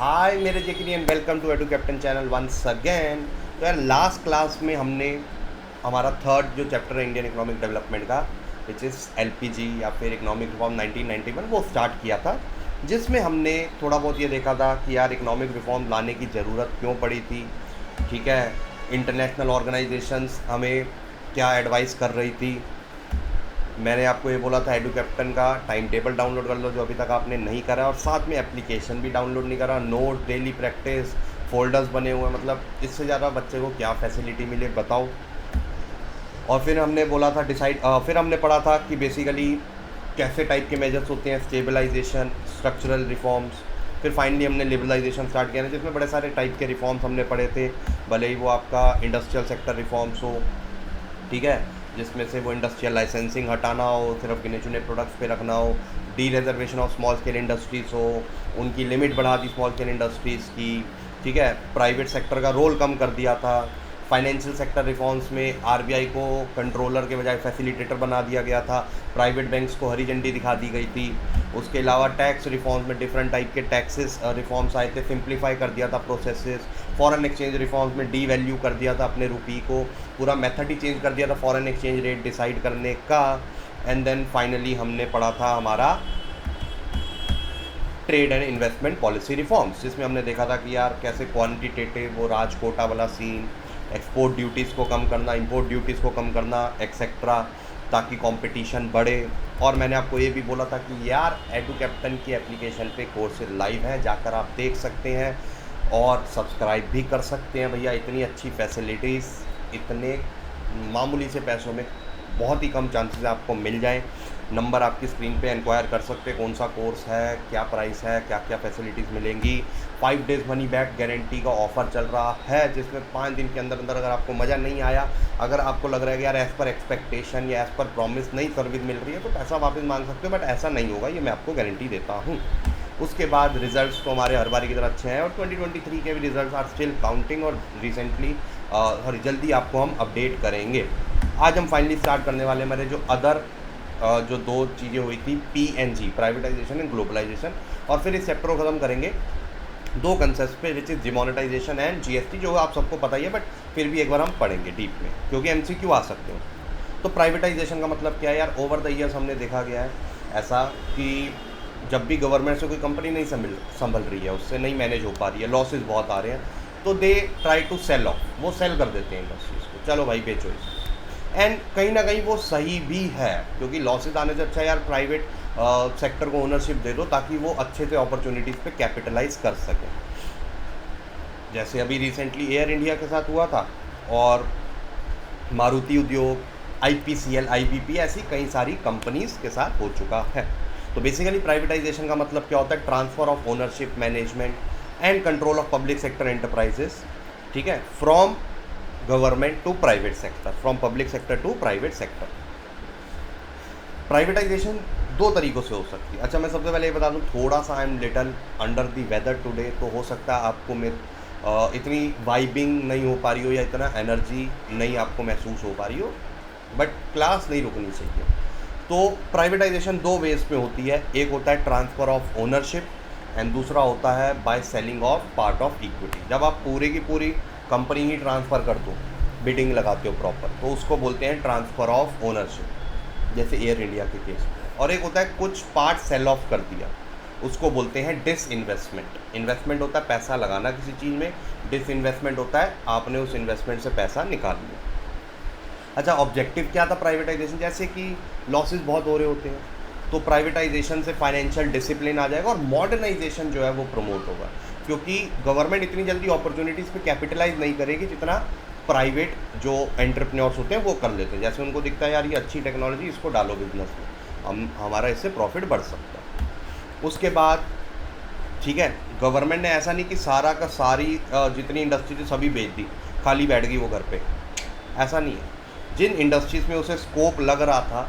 हाय मेरे JK and welcome to Edu Captain channel once again. तो यार लास्ट क्लास में हमने हमारा थर्ड जो चैप्टर है इंडियन इकोनॉमिक डेवलपमेंट का विच इज़ एलपीजी या फिर इकोनॉमिक रिफॉर्म 1991 वो स्टार्ट किया था, जिसमें हमने थोड़ा बहुत ये देखा था कि यार इकोनॉमिक रिफॉर्म लाने की ज़रूरत क्यों पड़ी थी। ठीक है, इंटरनेशनल ऑर्गेनाइजेशंस हमें क्या एडवाइस कर रही थी। मैंने आपको ये बोला था एडू कैप्टन का टाइम टेबल डाउनलोड कर लो जो अभी तक आपने नहीं करा, और साथ में एप्लीकेशन भी डाउनलोड नहीं करा। नोट, डेली प्रैक्टिस, फोल्डर्स बने हुए हैं, मतलब इससे ज़्यादा बच्चे को क्या फैसिलिटी मिले बताओ। और फिर हमने बोला था फिर हमने पढ़ा था कि बेसिकली कैसे टाइप के मेजर्स होते हैं, स्टेबलाइजेशन, स्ट्रक्चरल रिफॉर्म्स। फिर फाइनली हमने लिबरलाइजेशन स्टार्ट किया, जिसमें बड़े सारे टाइप के रिफॉर्म्स हमने पढ़े थे, भले ही वो आपका इंडस्ट्रियल सेक्टर रिफॉर्म्स हो, ठीक है, जिसमें से वो इंडस्ट्रियल लाइसेंसिंग हटाना हो, सिर्फ गिने चुने प्रोडक्ट्स पे रखना हो, D reservation of small scale industries हो, उनकी लिमिट बढ़ा दी स्मॉल स्केल इंडस्ट्रीज़ की, ठीक है, प्राइवेट सेक्टर का रोल कम कर दिया था। फाइनेंशियल सेक्टर रिफॉर्म्स में आरबीआई को कंट्रोलर के बजाय फैसिलिटेटर बना दिया गया था, प्राइवेट बैंक्स को हरी झंडी दिखा दी गई थी। उसके अलावा टैक्स रिफॉर्म्स में डिफरेंट टाइप के टैक्सेस रिफॉर्म्स आए थे, सिंप्लीफाई कर दिया था प्रोसेसेस। फॉरेन एक्सचेंज रिफॉर्म्स में डी वैल्यू कर दिया था अपने रुपी को, पूरा मेथड ही चेंज कर दिया था फॉरेन एक्सचेंज रेट डिसाइड करने का। एंड देन फाइनली हमने पढ़ा था हमारा trade and investment policy reforms, जिसमें हमने देखा था कि यार कैसे क्वांटिटेटिव वो राजकोटा वाला सीन, एक्सपोर्ट ड्यूटीज़ को कम करना, इंपोर्ट ड्यूटीज़ को कम करना, एक्सेट्रा, ताकि कंपटीशन बढ़े। और मैंने आपको ये भी बोला था कि यार एडू कैप्टन की एप्लीकेशन पे कोर्सेज लाइव हैं, जाकर आप देख सकते हैं और सब्सक्राइब भी कर सकते हैं। भैया इतनी अच्छी फैसिलिटीज़ इतने मामूली से पैसों में बहुत ही कम चांसेस आपको मिल जाएं। नंबर आपकी स्क्रीन पे इंक्वायर कर सकते हैं, कौन सा कोर्स है, क्या प्राइस है, क्या क्या फैसिलिटीज़ मिलेंगी। 5 डेज़ मनी बैक गारंटी का ऑफ़र चल रहा है, जिसमें 5 दिन के अंदर अंदर अगर आपको मज़ा नहीं आया, अगर आपको लग रहा है कि यार एज़ पर एक्सपेक्टेशन या एज़ पर प्रॉमिस नई सर्विस मिल रही है, तो पैसा वापस मांग सकते हो, बट ऐसा नहीं होगा, ये मैं आपको गारंटी देता हूँ। उसके बाद रिजल्ट्स तो हमारे हर बार की तरह अच्छे हैं, और 2023 के भी रिजल्ट्स आर स्टिल काउंटिंग, और रिसेंटली जल्दी आपको हम अपडेट करेंगे। आज हम फाइनली स्टार्ट करने वाले हमारे जो अदर जो दो चीज़ें हुई थी, PNG, प्राइवेटाइजेशन एंड ग्लोबलाइजेशन, और फिर इस चैप्टर को ख़त्म करेंगे दो कंसेप्ट पे, which is demonetisation and GST, जो आप सबको पता ही है, बट फिर भी एक बार हम पढ़ेंगे डीप में क्योंकि MCQ आ सकते हैं। तो प्राइवेटाइजेशन का मतलब क्या है यार, ओवर द ईयर्स हमने देखा गया है ऐसा कि जब भी गवर्नमेंट से कोई कंपनी नहीं संभल रही है, उससे नहीं मैनेज हो पा रही है, लॉसेज बहुत आ रहे हैं, तो they try to sell off, वो सेल कर देते हैं इंडस्ट्रीज़ को, चलो भाई बेचो इसे। एंड कहीं ना कहीं वो सही भी है, क्योंकि लॉसेज आने से अच्छा यार प्राइवेट सेक्टर को ओनरशिप दे दो, ताकि वो अच्छे से अपॉर्चुनिटीज़ पे कैपिटलाइज कर सकें। जैसे अभी रिसेंटली एयर इंडिया के साथ हुआ था, और मारुति उद्योग, IPCL, IBP, ऐसी कई सारी कंपनीज़ के साथ हो चुका है। तो बेसिकली प्राइवेटाइजेशन का मतलब क्या होता है, transfer of ownership, management and control of public sector enterprises, ठीक है, from government to private sector, from public sector to private sector. Privatisation दो तरीक़ों से हो सकती है। अच्छा, मैं सबसे पहले ये बता दूं, थोड़ा सा I am little under the weather today, तो हो सकता है आपको इतनी वाइबिंग नहीं हो पा रही हो, या इतना एनर्जी नहीं आपको महसूस हो पा रही हो, बट क्लास नहीं रुकनी चाहिए। तो प्राइवेटाइजेशन दो वेज में होती है, एक होता है ट्रांसफ़र ऑफ ओनरशिप, एंड दूसरा होता है by selling of part of equity. जब आप पूरी की पूरी कंपनी ही ट्रांसफ़र कर दो, बिडिंग लगाते हो प्रॉपर, तो उसको बोलते हैं ट्रांसफ़र ऑफ ओनरशिप, जैसे एयर इंडिया के केस में। और एक होता है कुछ पार्ट सेल ऑफ कर दिया, उसको बोलते हैं डिसइन्वेस्टमेंट। इन्वेस्टमेंट होता है पैसा लगाना किसी चीज़ में, डिसइन्वेस्टमेंट होता है आपने उस इन्वेस्टमेंट से पैसा निकाल लिया। अच्छा, ऑब्जेक्टिव क्या था प्राइवेटाइजेशन, जैसे कि लॉसेस बहुत हो रहे होते हैं, तो प्राइवेटाइजेशन से फाइनेंशियल डिसिप्लिन आ जाएगा और मॉडर्नाइजेशन जो है वो प्रमोट होगा, क्योंकि गवर्नमेंट इतनी जल्दी अपॉर्चुनिटीज़ पे कैपिटलाइज नहीं करेगी जितना प्राइवेट जो एंटरप्रेन्योर्स होते हैं वो कर लेते हैं। जैसे उनको दिखता है यार ये अच्छी टेक्नोलॉजी, इसको डालो बिजनेस में, हमारा इससे प्रॉफिट बढ़ सकता है। उसके बाद ठीक है, गवर्नमेंट ने ऐसा नहीं कि सारा का सारी जितनी इंडस्ट्री थी सभी बेच दी, खाली बैठ गई वो घर पे, ऐसा नहीं है। जिन इंडस्ट्रीज़ में उसे स्कोप लग रहा था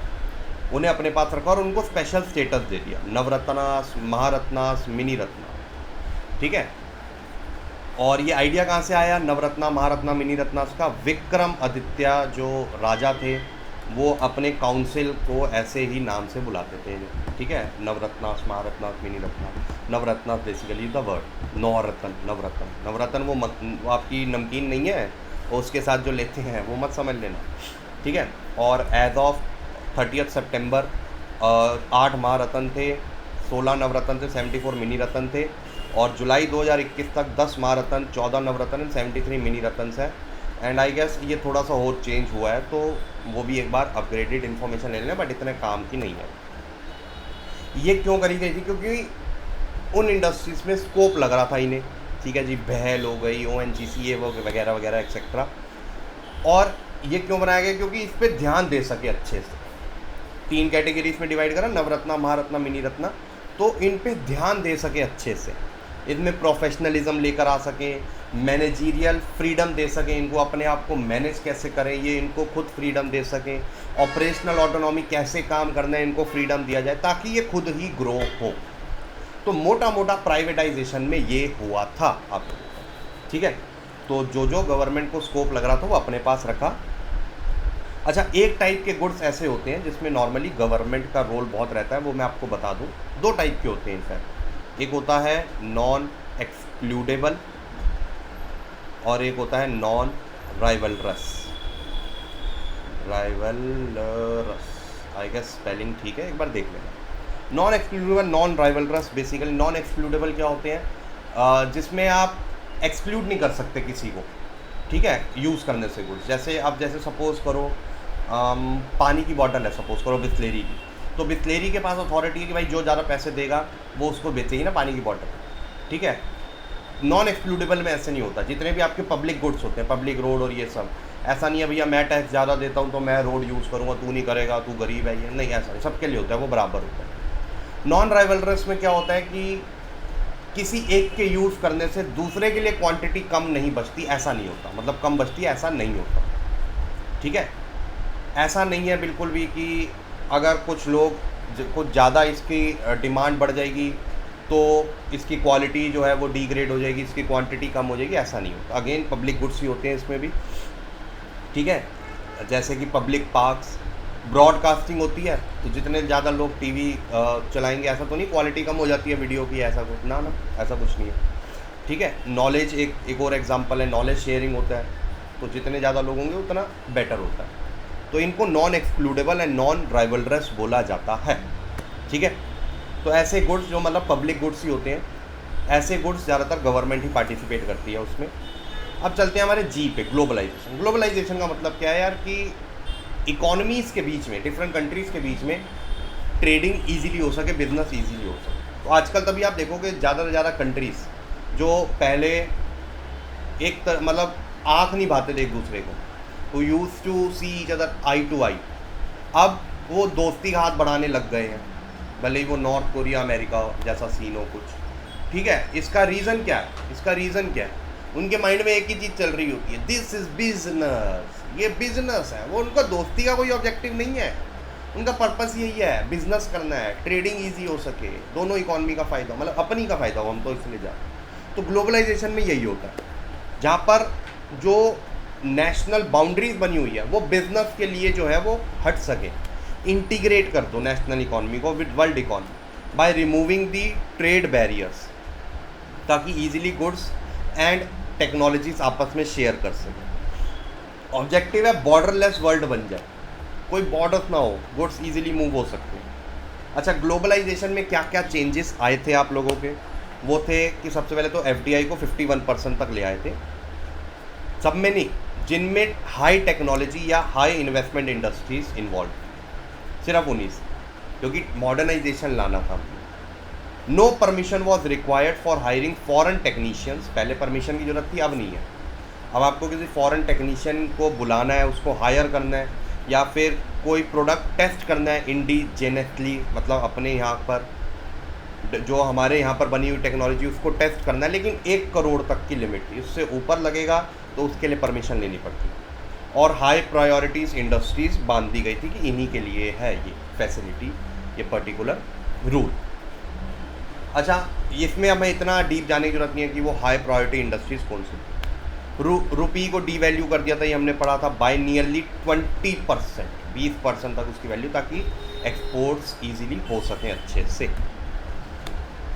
उन्हें अपने पास रखा और उनको स्पेशल स्टेटस दे दिया, नवरत्नास, महारत्नास, मिनी रत्ना, ठीक है। और ये आइडिया कहाँ से आया नवरत्ना, महारत्ना, मिनी रत्नास का? विक्रमादित्य जो राजा थे वो अपने काउंसिल को ऐसे ही नाम से बुलाते थे, ठीक है, Navratnas, Maharatnas, mini Ratna. Navratna basically the word, Navratna, Navratna, Navratna वो आपकी नमकीन नहीं है, और उसके साथ जो लेते हैं वो मत समझ लेना, ठीक है। और एज ऑफ 30 सितंबर 8 महारत्न थे, 16 नवरत्न थे, 74 मिनी रत्न थे, और जुलाई 2021 तक 10 महारत्न, 14 नवरत्न एंड 73 मिनी रत्न है। एंड आई गेस ये थोड़ा सा और चेंज हुआ है, तो वो भी एक बार अपग्रेडेड इन्फॉर्मेशन ले लेना, बट इतने काम की नहीं है। ये क्यों करी गई थी? क्योंकि उन इंडस्ट्रीज़ में स्कोप लग रहा था इन्हें, ठीक है जी, बहल हो गई, ONGC ये वो वगैरह वगैरह एक्सेट्रा। और ये क्यों बनाया गया? क्योंकि इस पर ध्यान दे सके अच्छे से। 3 कैटेगरीज में डिवाइड करा, नवरत्ना, महारत्ना, मिनी रत्ना, तो इन पे ध्यान दे सके अच्छे से, इनमें प्रोफेशनलिज्म लेकर आ सकें, मैनेजीरियल फ्रीडम दे सकें, इनको अपने आप को मैनेज कैसे करें ये इनको खुद फ्रीडम दे सकें, ऑपरेशनल ऑटोनॉमी कैसे काम करना है इनको फ्रीडम दिया जाए, ताकि ये खुद ही ग्रो हो। तो मोटा मोटा प्राइवेटाइजेशन में ये हुआ था आप लोगों का, ठीक है। तो जो जो गवर्नमेंट को स्कोप लग रहा था वो अपने पास रखा। अच्छा, एक टाइप के गुड्स ऐसे होते हैं जिसमें नॉर्मली गवर्नमेंट का रोल बहुत रहता है, वो मैं आपको बता दूं। 2 टाइप के होते हैं इनफैक्ट, एक होता है नॉन एक्सक्लूडेबल और एक होता है non rivalrous. I guess spelling ठीक है, एक बार देख लेना। Non excludable, non rivalrous. Basically non excludable क्या होते हैं? जिसमें आप एक्सक्लूड नहीं कर सकते किसी को, ठीक है, यूज़ करने से गुड्स। जैसे सपोज़ करो पानी की बॉटल है, सपोज़ करो बिस्लेरी की, तो बिस्लेरी के पास अथॉरिटी है कि भाई जो ज़्यादा पैसे देगा वो उसको बेचेगी ना पानी की बॉटल, ठीक है। नॉन एक्सक्लूडेबल में ऐसे नहीं होता। जितने भी आपके पब्लिक गुड्स होते हैं, पब्लिक रोड और ये सब, ऐसा नहीं है भैया मैं टैक्स ज़्यादा देता हूँ तो मैं रोड यूज़ करूँगा, तू नहीं करेगा, तू गरीब है, ये नहीं, ऐसा नहीं, सबके लिए होता है, वो बराबर होता है। नॉन राइवलरस में क्या होता है कि किसी एक के यूज़ करने से दूसरे के लिए क्वांटिटी कम नहीं बचती, ऐसा नहीं होता, मतलब कम बचती है ऐसा नहीं होता, ठीक है। ऐसा नहीं है बिल्कुल भी कि अगर कुछ लोग कुछ ज़्यादा इसकी डिमांड बढ़ जाएगी तो इसकी क्वालिटी जो है वो डिग्रेड हो जाएगी, इसकी क्वांटिटी कम हो जाएगी, ऐसा नहीं होता। अगेन पब्लिक गुड्स ही होते हैं इसमें भी, ठीक है। जैसे कि पब्लिक पार्क्स, ब्रॉडकास्टिंग होती है, तो जितने ज़्यादा लोग टीवी चलाएंगे ऐसा तो नहीं क्वालिटी कम हो जाती है वीडियो की, ऐसा कुछ ना, ऐसा कुछ नहीं है, ठीक है। नॉलेज एक और एग्जांपल है, नॉलेज शेयरिंग होता है, तो जितने ज़्यादा लोग होंगे उतना बेटर होता है। तो इनको non excludable and non rivalries बोला जाता है, ठीक है। तो ऐसे गुड्स जो मतलब पब्लिक गुड्स ही होते हैं, ऐसे गुड्स ज़्यादातर गवर्नमेंट ही पार्टिसिपेट करती है उसमें। अब चलते हैं हमारे जी पे, ग्लोबलाइजेशन। ग्लोबलाइजेशन का मतलब क्या है यार? कि इकोनॉमीज़ के बीच में, डिफरेंट कंट्रीज़ के बीच में ट्रेडिंग इजीली हो सके, बिजनेस इजीली हो सके। तो आजकल तभी आप देखोगे ज़्यादा से ज़्यादा कंट्रीज़ जो पहले मतलब आँख नहीं भाते थे एक दूसरे को, तो use to see each other eye to eye, अब वो दोस्ती का हाथ बढ़ाने लग गए हैं, भले ही वो नॉर्थ कोरिया अमेरिका जैसा सीन हो कुछ, ठीक है। इसका रीज़न क्या है? उनके माइंड में एक ही चीज़ चल रही होती है, दिस इज़ बिजनेस, ये बिजनेस है। वो उनका दोस्ती का कोई ऑब्जेक्टिव नहीं है, उनका पर्पस यही है, बिजनेस करना है, ट्रेडिंग इजी हो सके, दोनों इकॉनमी का फ़ायदा, मतलब अपनी का फ़ायदा हो, हम तो इसलिए जा। तो ग्लोबलाइजेशन में यही होता है, जहाँ पर जो नेशनल बाउंड्रीज बनी हुई है वो बिजनेस के लिए जो है वो हट सके। इंटीग्रेट कर दो नेशनल इकॉनमी को with world economy by removing the trade barriers, ताकि ईजिली गुड्स एंड टेक्नोलॉजीज आपस में शेयर कर सकें। ऑब्जेक्टिव है बॉर्डरलेस वर्ल्ड बन जाए, कोई बॉर्डर्स ना हो, गुड्स इजीली मूव हो सकते हैं। अच्छा, ग्लोबलाइजेशन में क्या क्या चेंजेस आए थे आप लोगों के? वो थे कि सबसे पहले तो FDI को 51% तक ले आए थे, सब में नहीं, जिनमें हाई टेक्नोलॉजी या हाई इन्वेस्टमेंट इंडस्ट्रीज इन्वॉल्व, सिर्फ उन्हीं से, क्योंकि मॉडर्नाइजेशन लाना था। No permission was required for hiring foreign technicians, पहले परमिशन की जरूरत थी, अब नहीं है। अब आपको किसी फॉरेन टेक्नीशियन को बुलाना है, उसको हायर करना है, या फिर कोई प्रोडक्ट टेस्ट करना है इंडिजेनसली, मतलब अपने यहाँ पर जो हमारे यहाँ पर बनी हुई टेक्नोलॉजी उसको टेस्ट करना है, लेकिन 1 करोड़ तक की लिमिट थी, उससे ऊपर लगेगा तो उसके लिए परमिशन लेनी पड़ती। और हाई प्रायोरिटीज़ इंडस्ट्रीज़ बांध दी गई थी कि इन्हीं के लिए है ये फैसिलिटी, ये पर्टिकुलर रूल। अच्छा, इसमें हमें इतना डीप जाने की जरूरत नहीं है कि वो हाई प्रायोरिटी इंडस्ट्रीज़ कौन सी। रुपी को डीवैल्यू कर दिया था, ये हमने पढ़ा था, बाय नियरली 20%, 20% तक उसकी वैल्यू, ताकि एक्सपोर्ट्स ईजिली हो सकें अच्छे से।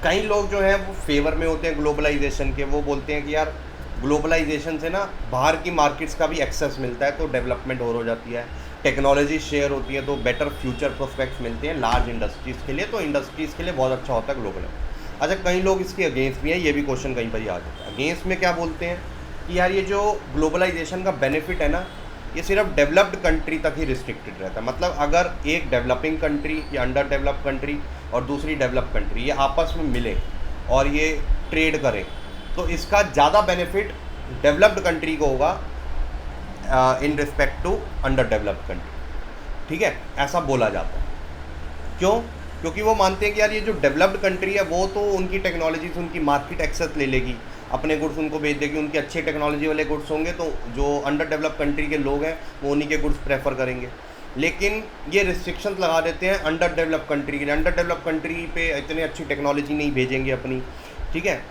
कई लोग जो हैं वो फेवर में होते हैं ग्लोबलाइजेशन के, वो बोलते हैं कि यार ग्लोबलाइजेशन से ना बाहर की मार्केट्स का भी एक्सेस मिलता है तो डेवलपमेंट और हो जाती है, टेक्नोलॉजी शेयर होती है तो बेटर फ्यूचर प्रोस्पेक्ट्स मिलते हैं लार्ज इंडस्ट्रीज़ के लिए, तो इंडस्ट्रीज़ के लिए बहुत अच्छा होता है ग्लोबल। अच्छा, कई लोग इसके अगेंस्ट भी हैं, ये भी क्वेश्चन कहीं पर ही आ जाता है। अगेंस्ट में क्या बोलते हैं कि यार ये जो ग्लोबलाइजेशन का बेनिफिट है ना, ये सिर्फ डेवलप्ड कंट्री तक ही रिस्ट्रिक्टेड रहता है। मतलब अगर एक डेवलपिंग कंट्री या अंडर डेवलप्ड कंट्री और दूसरी डेवलप कंट्री ये आपस में मिले और ये ट्रेड करें तो इसका ज़्यादा बेनिफिट डेवलप्ड कंट्री को होगा in respect to underdeveloped country. ठीक है, ऐसा बोला जाता है। क्यों? क्योंकि वो मानते हैं कि यार ये जो डेवलप्ड कंट्री है वो तो उनकी टेक्नोलॉजी से उनकी मार्केट एक्सेस ले लेगी, अपने गुड्स उनको बेच देगी, उनके अच्छे टेक्नोलॉजी वाले गुड्स होंगे तो जो अंडर डेवलप कंट्री के लोग हैं वो उन्हीं के गुड्स प्रेफर करेंगे। लेकिन ये रिस्ट्रिक्शंस लगा देते हैं अंडर डेवलप कंट्री के लिए, अंडर डेवलप कंट्री पे इतनी अच्छी टेक्नोलॉजी नहीं भेजेंगे अपनी। ठीक है,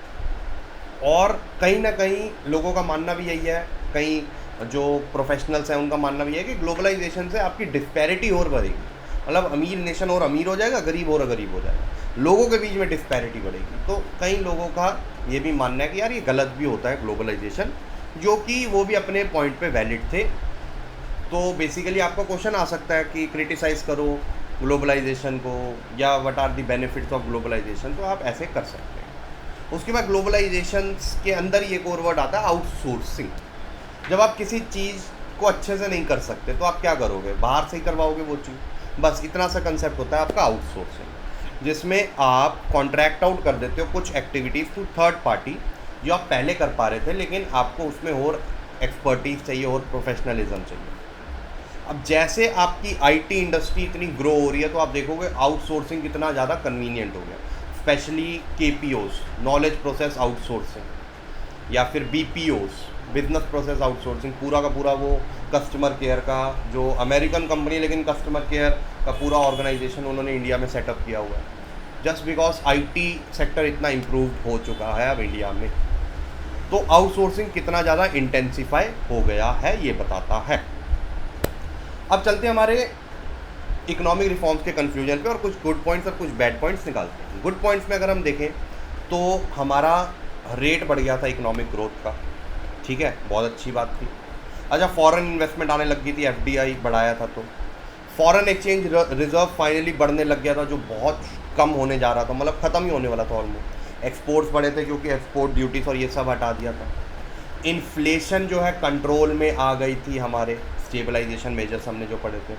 और कहीं ना कहीं लोगों का मानना भी यही है, कई जो प्रोफेशनल्स हैं उनका मानना भी है कि ग्लोबलाइजेशन से आपकी डिस्पैरिटी और बढ़ेगी, मतलब अमीर नेशन और अमीर हो जाएगा, गरीब और गरीब हो जाएगा, लोगों के बीच में डिस्पैरिटी बढ़ेगी। तो कई लोगों का ये भी मानना है कि यार ये गलत भी होता है ग्लोबलाइजेशन, जो कि वो भी अपने पॉइंट पे वैलिड थे। तो बेसिकली आपका क्वेश्चन आ सकता है कि क्रिटिसाइज़ करो ग्लोबलाइजेशन को या what are the benefits of globalisation, तो आप ऐसे कर सकते हैं। उसके बाद ग्लोबलाइजेशन के अंदर ही एक और वर्ड आता है आउटसोर्सिंग। जब आप किसी चीज़ को अच्छे से नहीं कर सकते तो आप क्या करोगे, बाहर से ही करवाओगे वो चीज़। बस इतना सा कंसेप्ट होता है आपका आउटसोर्सिंग, जिसमें आप कॉन्ट्रैक्ट आउट कर देते हो कुछ एक्टिविटीज़ टू थर्ड पार्टी जो आप पहले कर पा रहे थे, लेकिन आपको उसमें और एक्सपर्टीज चाहिए और प्रोफेशनलिज्म चाहिए। अब जैसे आपकी आईटी इंडस्ट्री इतनी ग्रो हो रही है तो आप देखोगे आउटसोर्सिंग कितना ज़्यादा कन्वीनियंट हो गया, स्पेशली केपीओस, नॉलेज प्रोसेस आउटसोर्सिंग, या फिर बीपीओस, बिजनेस प्रोसेस आउटसोर्सिंग। पूरा का पूरा वो कस्टमर केयर का, जो अमेरिकन कंपनी लेकिन कस्टमर केयर का पूरा ऑर्गेनाइजेशन उन्होंने इंडिया में सेटअप किया हुआ है, जस्ट बिकॉज आईटी सेक्टर इतना इम्प्रूव हो चुका है अब इंडिया में। तो आउटसोर्सिंग कितना ज़्यादा इंटेंसिफाई हो गया है ये बताता है। अब चलते हैं हमारे इकोनॉमिक रिफॉर्म्स के कंफ्यूजन पे और कुछ गुड पॉइंट्स और कुछ बैड पॉइंट्स निकालते हैं। गुड पॉइंट्स में अगर हम देखें तो हमारा रेट बढ़ गया था इकोनॉमिक ग्रोथ का, ठीक है, बहुत अच्छी बात थी। अच्छा, फॉरेन इन्वेस्टमेंट आने लग गई थी, एफडीआई बढ़ाया था, तो फॉरेन एक्सचेंज रिजर्व फाइनली बढ़ने लग गया था, जो बहुत कम होने जा रहा था, मतलब ख़त्म ही होने वाला था ऑलमोस्ट। एक्सपोर्ट्स बढ़े थे क्योंकि एक्सपोर्ट ड्यूटीज़ और ये सब हटा दिया था। इन्फ्लेशन जो है कंट्रोल में आ गई थी, हमारे स्टेबलाइजेशन मेजर्स हमने जो पढ़े थे,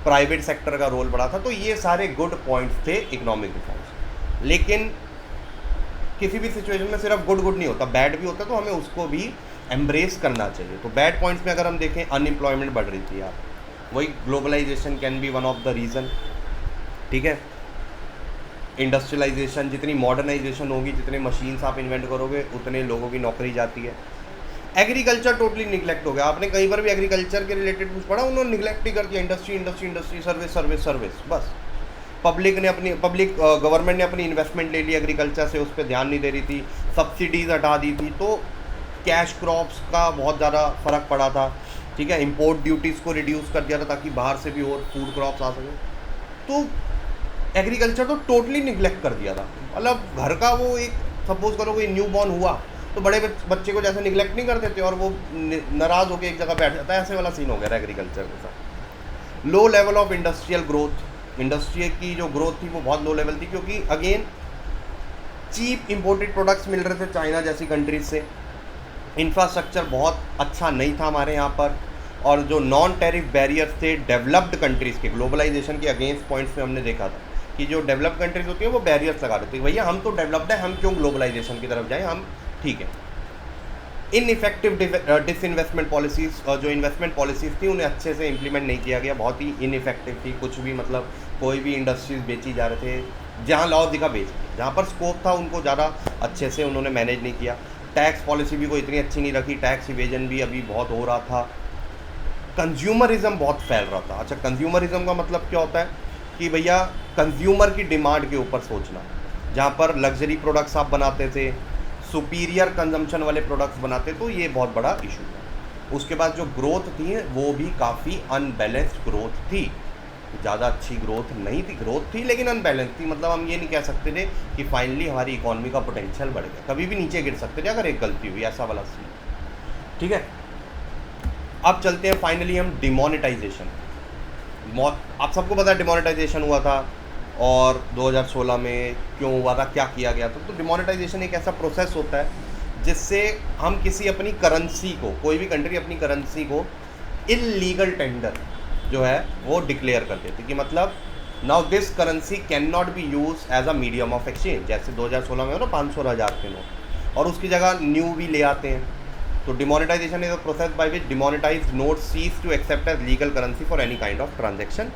प्राइवेट सेक्टर का रोल बढ़ा था। तो ये सारे गुड पॉइंट्स थे इकोनॉमिक रिफॉर्म्स। लेकिन किसी भी सिचुएशन में सिर्फ गुड नहीं होता, बैड भी होता, तो हमें उसको भी एम्ब्रेस करना चाहिए। तो बैड पॉइंट्स में अगर हम देखें, अनएम्प्लॉयमेंट बढ़ रही थी यार, वही globalisation can be one of the reason. ठीक है, इंडस्ट्रियलाइजेशन, जितनी मॉडर्नाइजेशन होगी, जितने मशीन्स आप इन्वेंट करोगे, उतने लोगों की नौकरी जाती है। एग्रीकल्चर टोटली निगलेक्ट हो गया। आपने कहीं पर भी एग्रीकल्चर के रिलेटेड कुछ पढ़ा, उन्होंने निगलेक्ट ही कर दिया। Industry industry industry, service service service, बस। गवर्नमेंट ने अपनी इन्वेस्टमेंट ले ली एग्रीकल्चर से, उस पर ध्यान नहीं दे रही थी, सब्सिडीज़ हटा दी थी, तो कैश क्रॉप्स का बहुत ज़्यादा फ़र्क पड़ा था। ठीक है, इंपोर्ट ड्यूटीज़ को रिड्यूस कर दिया था ताकि बाहर से भी और फूड क्रॉप्स आ सके। तो एग्रीकल्चर तो टोटली निगलेक्ट कर दिया था। मतलब घर का वो एक, सपोज करो कोई न्यू बॉर्न हुआ तो बड़े बच्चे को जैसे निगलेक्ट नहीं कर देते और वो नाराज़ होकर एक जगह बैठ जाता है, ऐसे वाला सीन हो गया एग्रीकल्चर के साथ। Low level of industrial growth, industry की जो ग्रोथ थी वो बहुत लो लेवल थी, क्योंकि अगेन चीप इंपोर्टेड प्रोडक्ट्स मिल रहे थे चाइना जैसी कंट्रीज से। इंफ्रास्ट्रक्चर बहुत अच्छा नहीं था हमारे यहाँ पर, और जो नॉन टैरिफ बैरियर्स थे डेवलप्ड कंट्रीज़ के, ग्लोबलाइजेशन के अगेंस्ट पॉइंट्स में हमने देखा था कि जो डेवलप्ड कंट्रीज होती है वो बैरियर्स लगा देती है, भैया हम तो डेवलप्ड है, हम क्यों ग्लोबलाइजेशन की तरफ जाएं, हम ठीक है। इनइफेक्टिव डिसइन्वेस्टमेंट पॉलिसीज़, जो इन्वेस्टमेंट पॉलिसीज़ थी उन्हें अच्छे से इम्प्लीमेंट नहीं किया गया, बहुत ही इनइफेक्टिव थी। कुछ भी, मतलब कोई भी इंडस्ट्रीज़ बेची जा रहे थे, जहाँ लॉ दिखा बेच, जहाँ पर स्कोप था उनको ज़्यादा अच्छे से उन्होंने मैनेज नहीं किया। टैक्स पॉलिसी भी कोई इतनी अच्छी नहीं रखी, टैक्स इवेजन भी अभी बहुत हो रहा था। कंज्यूमरिज्म बहुत फैल रहा था। अच्छा, कंज्यूमरिज्म का मतलब क्या होता है कि भैया कंज्यूमर की डिमांड के ऊपर सोचना, जहाँ पर लग्जरी प्रोडक्ट्स आप बनाते थे, सुपीरियर कंजम्पशन वाले प्रोडक्ट्स बनाते, तो ये बहुत बड़ा इशू है। उसके बाद जो ग्रोथ थी वो भी काफ़ी अनबैलेंस्ड ग्रोथ थी। ज़्यादा अच्छी ग्रोथ नहीं थी, ग्रोथ थी लेकिन अनबैलेंस थी। मतलब हम ये नहीं कह सकते थे कि फाइनली हमारी इकॉनमी का पोटेंशियल बढ़ गया, कभी भी नीचे गिर सकते थे अगर एक गलती हुई, ऐसा वाला सीन। ठीक है, अब चलते हैं फाइनली हम डिमोनेटाइजेशन। आप सबको पता है डिमोनेटाइजेशन हुआ था और 2016 में क्यों हुआ था, क्या किया गया था। तो डिमोनेटाइजेशन एक ऐसा प्रोसेस होता है जिससे हम किसी अपनी करेंसी को, कोई भी कंट्री अपनी करेंसी को इलीगल टेंडर जो है वो डिक्लेयर कर देती कि मतलब now this currency can not be use as a medium of exchange. जैसे 2016 में हो ना 500 और 1000 के नोट, और उसकी जगह न्यू भी ले आते हैं। तो demonetisation is a process by which demonetised note cease to accept as legal currency for any kind of transaction,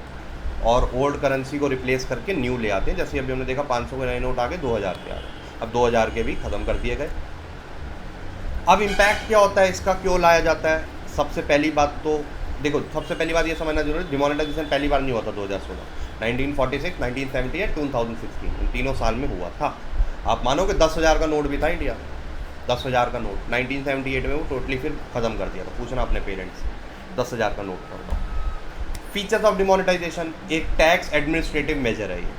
और ओल्ड करेंसी को रिप्लेस करके न्यू ले आते हैं। जैसे अभी हमने देखा 500 के नए नोट आ गए, 2000 के आ गए, अब 2000 के भी ख़त्म कर दिए गए। अब इम्पैक्ट क्या होता है इसका, क्यों लाया जाता है? सबसे पहली बात तो देखो, सबसे पहली बात ये समझना जरूरी है, डिमोनेटाइजेशन पहली बार नहीं हुआ था 2016, 1946, 1978, 2016, इन तीनों साल में हुआ था। आप मानो कि 10,000 का नोट भी था इंडिया, 10,000 का नोट 1978 में वो टोटली फिर ख़त्म कर दिया था। पूछना अपने पेरेंट्स से, 10,000 का नोट करना। फीचर्स ऑफ डिमोनेटाइजेशन, एक टैक्स एडमिनिस्ट्रेटिव मेजर है ये।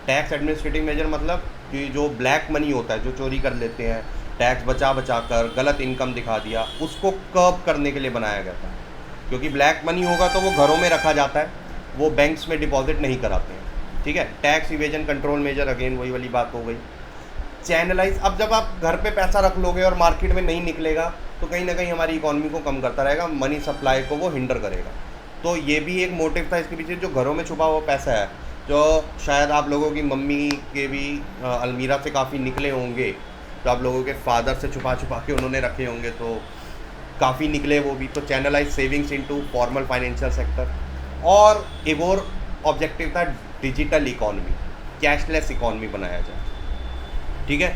टैक्स एडमिनिस्ट्रेटिव मेजर मतलब कि जो ब्लैक मनी होता है, जो चोरी कर लेते हैं, टैक्स बचा बचा कर गलत इनकम दिखा दिया, उसको कर्ब करने के लिए बनाया गया था। क्योंकि ब्लैक मनी होगा तो वो घरों में रखा जाता है, वो बैंक्स में डिपॉजिट नहीं कराते हैं। ठीक है, tax evasion control measure, again वही वाली बात हो गई। चैनलाइज, अब जब आप घर पे पैसा रख लोगे और मार्केट में नहीं निकलेगा तो कहीं ना कहीं हमारी इकॉनमी को कम करता रहेगा, मनी सप्लाई को वो हिंडर करेगा। तो ये भी एक मोटिव था इसके पीछे, जो घरों में छुपा हुआ पैसा है, जो शायद आप लोगों की मम्मी के भी अलमीरा से काफ़ी निकले होंगे, तो आप लोगों के फादर से छुपा छुपा के उन्होंने रखे होंगे, तो काफ़ी निकले वो भी। तो channelise savings into formal financial sector. और एक और ऑब्जेक्टिव था डिजिटल इकॉनमी, कैशलेस इकॉनमी बनाया जाए। ठीक है,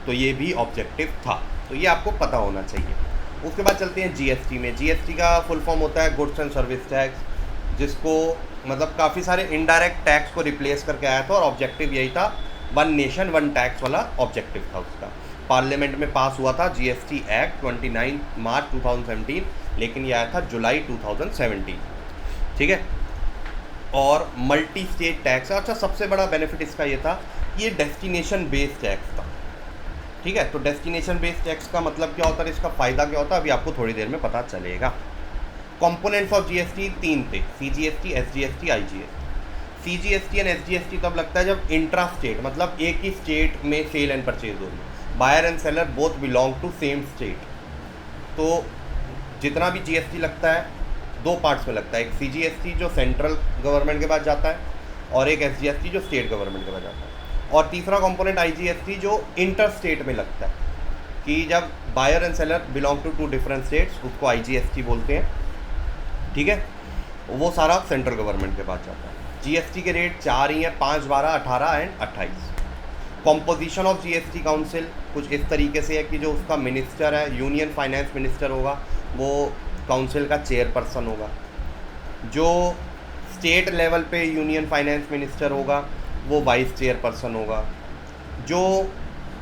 तो ये भी ऑब्जेक्टिव था, तो ये आपको पता होना चाहिए। उसके बाद चलते हैं जीएसटी में। जीएसटी का फुल फॉर्म होता है गुड्स एंड सर्विस टैक्स, जिसको मतलब काफ़ी सारे इनडायरेक्ट टैक्स को रिप्लेस करके आया था, और ऑब्जेक्टिव यही था, वन नेशन वन टैक्स वाला ऑब्जेक्टिव था उसका। पार्लियामेंट में पास हुआ था जीएसटी एक्ट 29 मार्च 2017, लेकिन ये आया था जुलाई 2017। ठीक है, और मल्टी स्टेट टैक्स। अच्छा, सबसे बड़ा बेनिफिट इसका ये था कि ये डेस्टिनेशन बेस्ड टैक्स था। ठीक है, तो डेस्टिनेशन बेस्ड टैक्स का मतलब क्या होता है, इसका फ़ायदा क्या होता है, अभी आपको थोड़ी देर में पता चलेगा। कंपोनेंट्स ऑफ जीएसटी 3 थे, CGST, SGST, IGST. CGST and SGST तब लगता है जब इंट्रा स्टेट, मतलब एक ही स्टेट में सेल एंड परचेज हो रही है, buyer and seller both belong to same state. तो जितना भी जीएसटी लगता है दो पार्ट्स में लगता है, एक सीजीएसटी जो सेंट्रल गवर्नमेंट के पास जाता है, और एक एसजीएसटी जो स्टेट गवर्नमेंट के पास जाता है। और तीसरा कंपोनेंट आईजीएसटी जो इंटर स्टेट में लगता है, कि जब buyer and seller belong to different states, उसको आईजीएसटी बोलते हैं। ठीक है, वो सारा सेंट्रल गवर्नमेंट के पास जाता है। जीएसटी के रेट 4 ही हैं, 5, 12, 18 and 28। Composition of GST council कुछ इस तरीके से है कि जो उसका मिनिस्टर है, यूनियन फाइनेंस मिनिस्टर होगा, वो काउंसिल का चेयरपर्सन होगा। जो स्टेट लेवल पे यूनियन फाइनेंस मिनिस्टर होगा वो वाइस चेयरपर्सन होगा। जो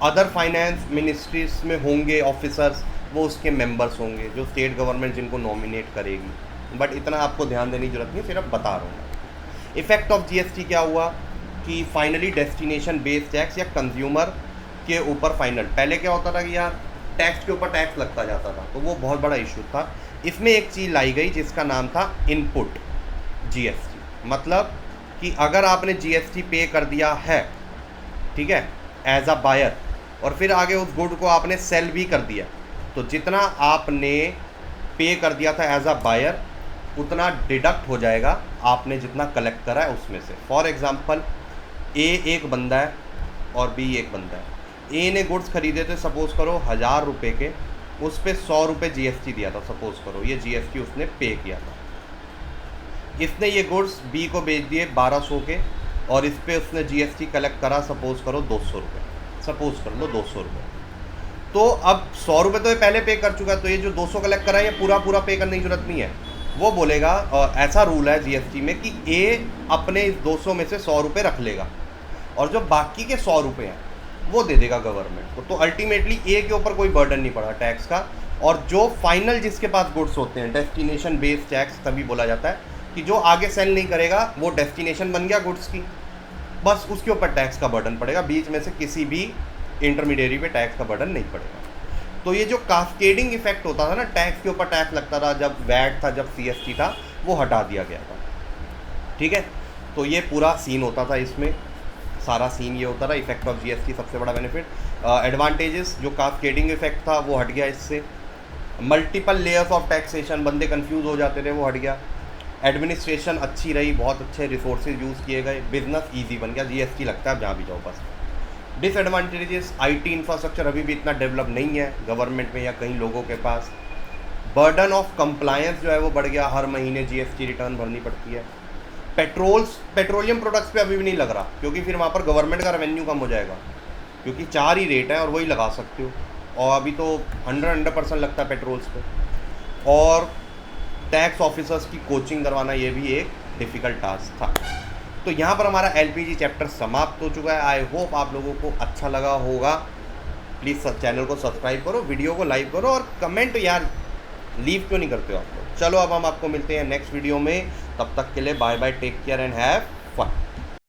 अदर फाइनेंस मिनिस्ट्रीज में होंगे ऑफिसर्स, वो उसके मेंबर्स होंगे, जो स्टेट गवर्नमेंट जिनको नॉमिनेट करेगी। बट इतना आपको ध्यान देने की जरूरत नहीं, सिर्फ बता रहा हूँ। इफेक्ट ऑफ जीएसटी क्या हुआ कि फाइनली डेस्टिनेशन बेस्ड टैक्स या कंज्यूमर के ऊपर फाइनल, पहले क्या होता था कि यार टैक्स के ऊपर टैक्स लगता जाता था, तो वो बहुत बड़ा इशू था। इसमें एक चीज़ लाई गई जिसका नाम था इनपुट जीएसटी। मतलब कि अगर आपने जीएसटी पे कर दिया है, ठीक है, एज अ बायर, और फिर आगे उस गुड को आपने सेल भी कर दिया, तो जितना आपने पे कर दिया था एज अ बायर, उतना डिडक्ट हो जाएगा आपने जितना कलेक्ट करा है उसमें से। फॉर एग्जांपल, ए एक बंदा है और बी एक बंदा है। ए ने गुड्स खरीदे थे सपोज़ करो 1000 रुपये के, उस पर 100 रुपये जीएसटी दिया था सपोज़ करो, ये जीएसटी उसने पे किया था। इसने ये गुड्स बी को बेच दिए 1200 के, और इस पर उसने जीएसटी कलेक्ट करा सपोज़ करो 200 रुपये, सपोज़ कर लो 200 रुपये। तो अब 100 रुपये तो ये पहले पे कर चुका है, तो ये जो 200 कलेक्ट करा है ये पूरा पूरा पे करने की जरूरत नहीं है। वो बोलेगा, और ऐसा रूल है जीएसटी में कि ए अपने इस 200 में से 100 रुपये रख लेगा, और जो बाकी के 100 रुपये हैं वो दे देगा गवर्नमेंट को। तो अल्टीमेटली ए के ऊपर कोई बर्डन नहीं पड़ा टैक्स का। और जो फाइनल जिसके पास गुड्स होते हैं, डेस्टिनेशन बेस्ड टैक्स तभी बोला जाता है कि जो आगे सेल नहीं करेगा वो डेस्टिनेशन बन गया गुड्स की, बस उसके ऊपर टैक्स का बर्डन पड़ेगा, बीच में से किसी भी इंटरमीडिएरी पे टैक्स का बर्डन नहीं पड़ेगा। तो ये जो कास्केडिंग इफेक्ट होता था ना, टैक्स के ऊपर टैक्स लगता था, जब वैट था, जब सीएसटी था, वो हटा दिया गया था। ठीक है, तो ये पूरा सीन होता था, इसमें सारा सीन ये होता था। इफेक्ट ऑफ जीएसटी सबसे बड़ा बेनिफिट। एडवांटेजेस, जो कास्केडिंग इफेक्ट था वो हट गया इससे। मल्टीपल लेयर्स ऑफ टैक्सेशन, बंदे कंफ्यूज हो जाते थे, वो हट गया। एडमिनिस्ट्रेशन अच्छी रही, बहुत अच्छे रिसोर्सेज यूज़ किए गए, बिजनेस ईजी बन गया, जीएसटी लगता है आप जहाँ भी जाओ बस। डिसएडवांटेजेस, आईटी इंफ्रास्ट्रक्चर अभी भी इतना डेवलप नहीं है गवर्नमेंट में या कई लोगों के पास। बर्डन ऑफ कंप्लायंस जो है वो बढ़ गया, हर महीने जीएसटी रिटर्न भरनी पड़ती है। पेट्रोलियम प्रोडक्ट्स पे अभी भी नहीं लग रहा, क्योंकि फिर वहाँ पर गवर्नमेंट का रेवेन्यू कम हो जाएगा, क्योंकि 4 ही रेट है और वही लगा सकते हो, और अभी तो 100% लगता है पेट्रोल्स पे। और टैक्स ऑफिसर्स की कोचिंग करवाना, ये भी एक डिफ़िकल्ट टास्क था। तो यहाँ पर हमारा एलपीजी चैप्टर समाप्त हो चुका है। आई होप आप लोगों को अच्छा लगा होगा। प्लीज़ चैनल को सब्सक्राइब करो, वीडियो को लाइक करो, और कमेंट यार लीव क्यों नहीं करते हो आप लोग। चलो अब हम आपको मिलते हैं नेक्स्ट वीडियो में, तब तक के लिए bye bye, take care and have fun.